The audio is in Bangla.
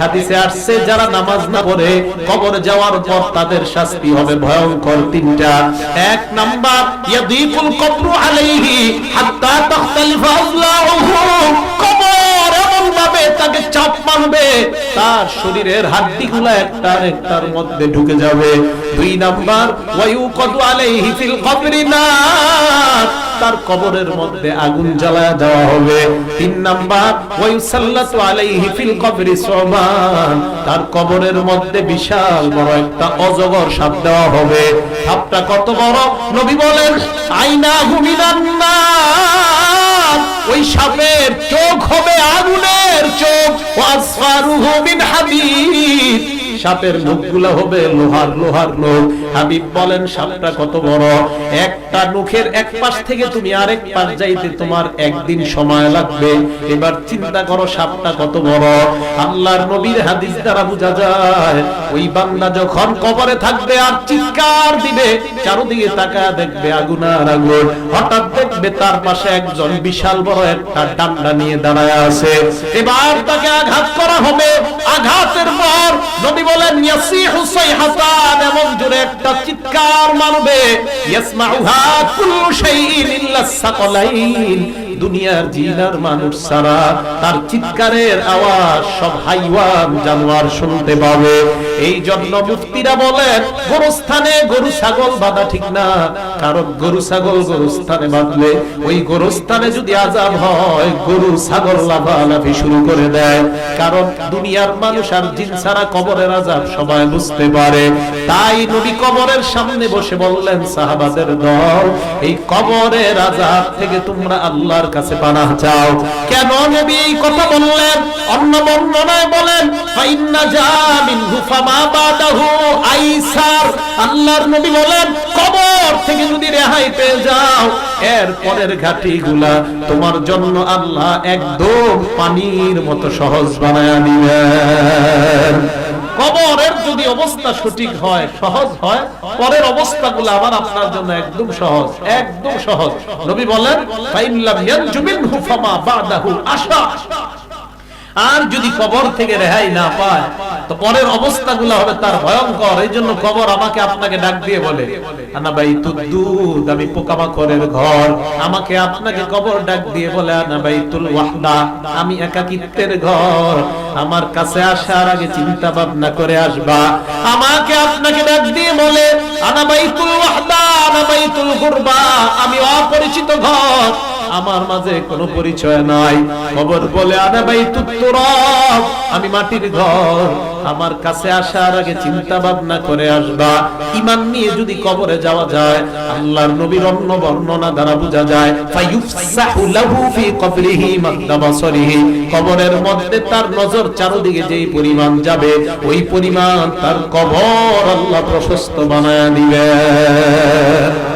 হাদিসে আসছে যারা নামাজ না পড়ে কবরে যাওয়ার পর তাদের শাস্তি হবে ভয়ঙ্কর তিনটা। এক নাম্বার ইয়াদিকুল কবরু আলাইহি হাত্তা তাখতালিফা আযলাউহু, কবর এমন ভাবে তাকে চাপ মারবে তার শরীরের হাড্ডিগুলো একটা আরেকটার মধ্যে ঢুকে যাবে। দুই নাম্বার ওয়ায়ুকাদু আলাইহি ফিল কবরি নার, তার কবরের মধ্যে আগুন জ্বালায়া দেওয়া হবে। তিন নাম্বার ওয়ায়ুসাল্লাতু আলাইহি ফিল কবরি সুবান, তার কবরের মধ্যে বিশাল বড় একটা অজগর সাপ দেওয়া হবে। সাপটা কত বড়? নবী বলেন আইনাহু মিনান নার, ওই সাপের চোখ হবে আগুনের চোখ, ওয়াসফারুহু মিন হাদিদ, সাপের মুখগুলো হবে লোহার লোহার নখ। হাবিব বলেন সাপটা কত বড়? একটা নখের এক পাশ থেকে তুমি আরেক পাশ যাইতে তোমার একদিন সময় লাগবে। এবার চিন্তা করো সাপটা কত বড়। আল্লাহর নবীর হাদিস দ্বারা বোঝা যায় ওই বান্দা যখন কবরে থাকবে আর চিৎকার দিবে, চারদিকে তাকায় দেখবে আগুন আর আগুন, হঠাৎ দেখবে তার পাশে একজন বিশাল বড় একটা ডান্ডা নিয়ে দাঁড়ায় আছে। এবার তাকে আঘাত করা হবে। আঘাতের পর নবী বলেন ইয়াসিহু সাইহাতান, এমন জোরে একটা চিৎকার মারবে ইয়াসমাউহা কুল্লু শাইইন ইল্লা সাকালাইন, দুনিয়ার জিন আর মানুষ ছাড়া তার চিৎকারের আওয়াজ সব হাইওয়ান জানোয়ার শুনতে পাবে। এই জন্য মুফতিরা বলেন গোরস্থানে গরু ছাগল বাঁধা ঠিক না, কারণ গরু ছাগল গোরস্থানে বাঁধলে ওই গোরস্থানে যদি আযাব হয় গরু ছাগল লাফালাফি শুরু করে দেয়, কারণ দুনিয়ার মানুষ আর জিন ছাড়া কবরের আযাব সবাই বুঝতে পারে। তাই নবী কবরের সামনে বসে বললেন সাহাবাদের দল, এই কবরের আযাব থেকে তোমরা আল্লাহর কাছে পানাহ চাও। কেন নবী এই কথা বললেন? অন্য বর্ণনায় বলেন ফাইন্না জামিনহু ফামা বাদাহু আইসার, আল্লাহর নবী বলেন কবর থেকে যদি রেহাই পেয়ে যাও এর পরের ঘাটিগুলা তোমার জন্য আল্লাহ একদম পানির মতো সহজ বানায়া দিবেন। কবরের যদি অবস্থা সঠিক হয়, সহজ হয়, পরের অবস্থাগুলো আবার আপনার জন্য একদম সহজ, একদম সহজ। নবী বলেন ফাইল্লাম ইয়ানজু মিনহু ফামা বাদাহু আশা, আর যদি কবর থেকে রেহাই না পায় তো পরের অবস্থাগুলো হবে তার ভয়ঙ্কর। এই জন্য কবর আমাকে আপনাকে ডাক দিয়ে বলে আনা বাইতুদ দুদ, আমি পোকামাকড়ের ঘর। আমাকে আপনাকে কবর ডাক দিয়ে বলে আনা বাইতুল ওয়াহদা, আমি একাকিত্বের ঘর। আমার কাছে আসার আগে চিন্তা ভাবনা করে আসবা। আমাকে আপনাকে ডাক দিয়ে বলে আনা বাইতুল ওয়াহদা, আনা বাইতুল গুরবা, আমি অপরিচিত ঘর, আমার মাঝে কোনো পরিচয় নাই। কবর বলে আনা বাইতুত তুরাব, আমি মাটির ঘর। আমার কাছে আসার আগে চিন্তা ভাবনা করে আসবা। ঈমান নিয়ে যদি কবরে যাওয়া যায়, আল্লাহর নবীর অন্য বর্ণনা দ্বারা বোঝা যায় ফায়ুফসাহু লাহু ফি কবরিহি মাদ্দা বাসরিহি, কবরের মধ্যে তার নজর চারদিকে যেই পরিমাণ যাবে ওই পরিমাণ তার কবর আল্লাহ প্রশস্ত বানায়া দিবেন।